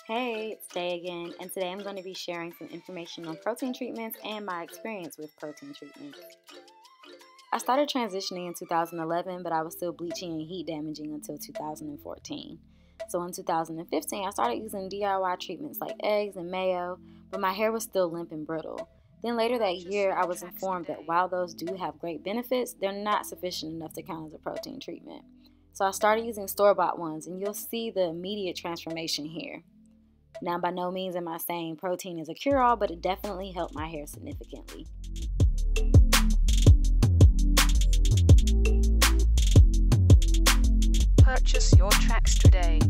Hey, it's Day again, and today I'm going to be sharing some information on protein treatments and my experience with protein treatments. I started transitioning in 2011, but I was still bleaching and heat damaging until 2014. So in 2015, I started using DIY treatments like eggs and mayo, but my hair was still limp and brittle. Then later that year, I was informed that while those do have great benefits, they're not sufficient enough to count as a protein treatment. So I started using store-bought ones, and you'll see the immediate transformation here. Now, by no means am I saying protein is a cure-all, but it definitely helped my hair significantly. Purchase your tracks today.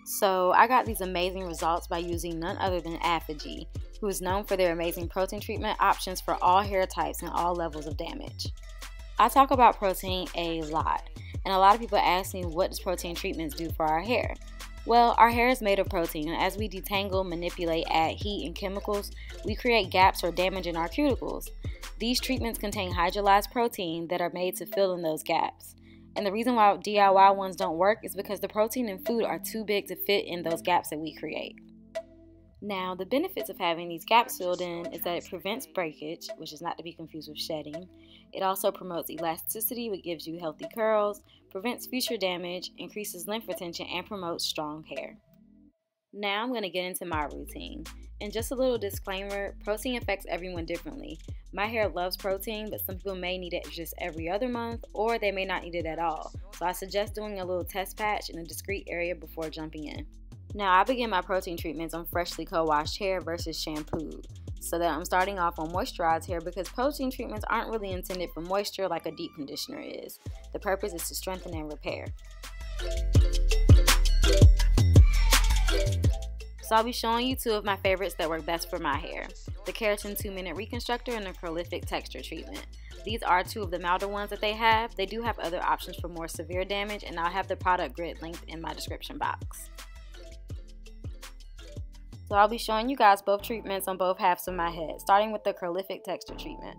So I got these amazing results by using none other than ApHogee, who is known for their amazing protein treatment options for all hair types and all levels of damage. I talk about protein a lot, and a lot of people ask me, what does protein treatments do for our hair? Well, our hair is made of protein, and as we detangle, manipulate, add heat and chemicals, we create gaps or damage in our cuticles. These treatments contain hydrolyzed protein that are made to fill in those gaps. And the reason why DIY ones don't work is because the protein in food are too big to fit in those gaps that we create. Now, the benefits of having these gaps filled in is that it prevents breakage, which is not to be confused with shedding. It also promotes elasticity, which gives you healthy curls, prevents future damage, increases lymph retention, and promotes strong hair. Now I'm going to get into my routine. And just a little disclaimer, protein affects everyone differently. My hair loves protein, but some people may need it just every other month, or they may not need it at all. So I suggest doing a little test patch in a discreet area before jumping in. Now I begin my protein treatments on freshly co-washed hair versus shampooed, so that I'm starting off on moisturized hair because protein treatments aren't really intended for moisture like a deep conditioner is. The purpose is to strengthen and repair. So I'll be showing you two of my favorites that work best for my hair, the Keratin 2-Minute Reconstructor and the Curlific Texture Treatment. These are two of the milder ones that they have. They do have other options for more severe damage, and I'll have the product grid linked in my description box. So I'll be showing you guys both treatments on both halves of my head, starting with the Curlific Texture Treatment.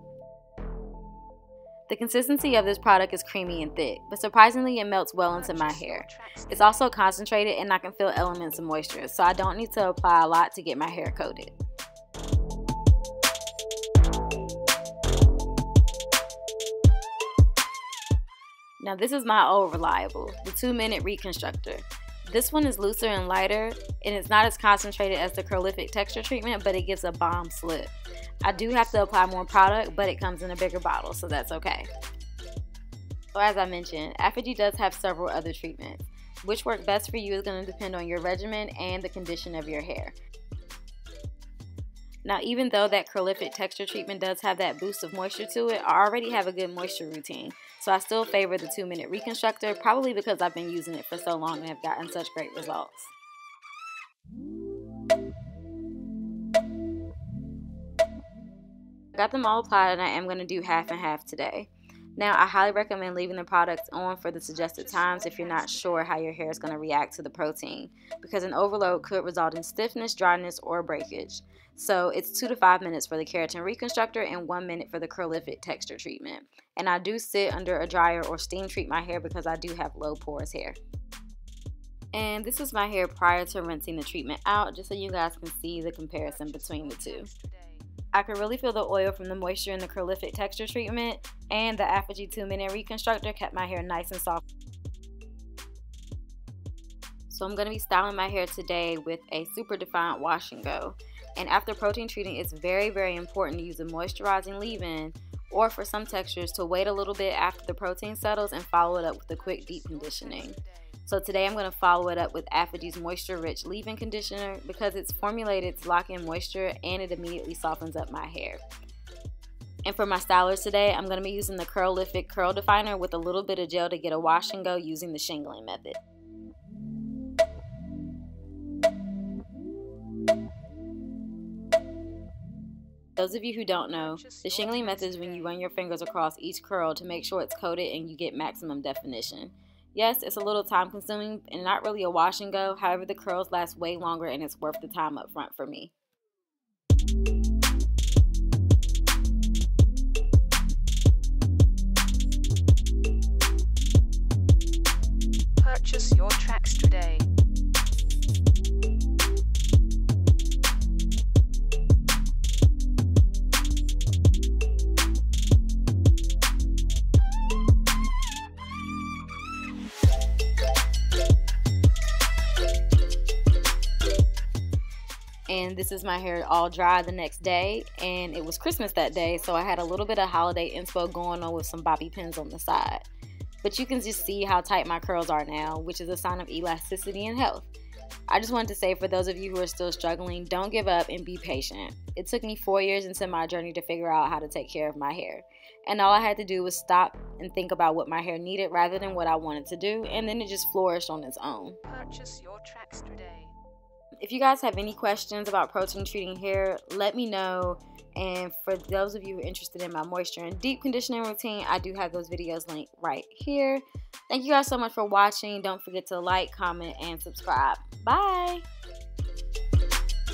The consistency of this product is creamy and thick, but surprisingly it melts well into my hair. It's also concentrated and I can feel elements of moisture, so I don't need to apply a lot to get my hair coated. Now this is my old reliable, the 2-Minute Reconstructor. This one is looser and lighter, and it's not as concentrated as the Curlific Texture Treatment, but it gives a bomb slip. I do have to apply more product, but it comes in a bigger bottle, so that's okay. So as I mentioned, ApHogee does have several other treatments. Which work best for you is going to depend on your regimen and the condition of your hair. Now, even though that Curlific Texture Treatment does have that boost of moisture to it, I already have a good moisture routine. So I still favor the 2-Minute Reconstructor, probably because I've been using it for so long and have gotten such great results. I got them all applied and I am going to do half and half today. Now, I highly recommend leaving the products on for the suggested times if you're not sure how your hair is going to react to the protein, because an overload could result in stiffness, dryness, or breakage. So it's 2 to 5 minutes for the Keratin Reconstructor and 1 minute for the Curlific Texture Treatment. And I do sit under a dryer or steam treat my hair because I do have low porous hair. And this is my hair prior to rinsing the treatment out, just so you guys can see the comparison between the two. I could really feel the oil from the moisture in the Curlific Texture Treatment, and the ApHogee 2-Minute Reconstructor kept my hair nice and soft. So I'm going to be styling my hair today with a super defined wash and go. And after protein treating, it's very, very important to use a moisturizing leave-in, or for some textures to wait a little bit after the protein settles and follow it up with a quick deep conditioning. So today I'm going to follow it up with ApHogee's Moisture Rich Leave-In Conditioner because it's formulated to lock in moisture and it immediately softens up my hair. And for my stylers today, I'm going to be using the Curlific Curl Definer with a little bit of gel to get a wash and go using the shingling method. Those of you who don't know, the shingling method is when you run your fingers across each curl to make sure it's coated and you get maximum definition. Yes, it's a little time consuming and not really a wash and go, however the curls last way longer and it's worth the time up front for me. Purchase your tracks today. And this is my hair all dry the next day, and it was Christmas that day, so I had a little bit of holiday inspo going on with some bobby pins on the side. But you can just see how tight my curls are now, which is a sign of elasticity and health. I just wanted to say, for those of you who are still struggling, don't give up and be patient. It took me 4 years into my journey to figure out how to take care of my hair, and all I had to do was stop and think about what my hair needed rather than what I wanted to do, and then it just flourished on its own. Purchase your tracks today. If you guys have any questions about protein treating hair, let me know. And for those of you who are interested in my moisture and deep conditioning routine, I do have those videos linked right here. Thank you guys so much for watching. Don't forget to like, comment, and subscribe. Bye!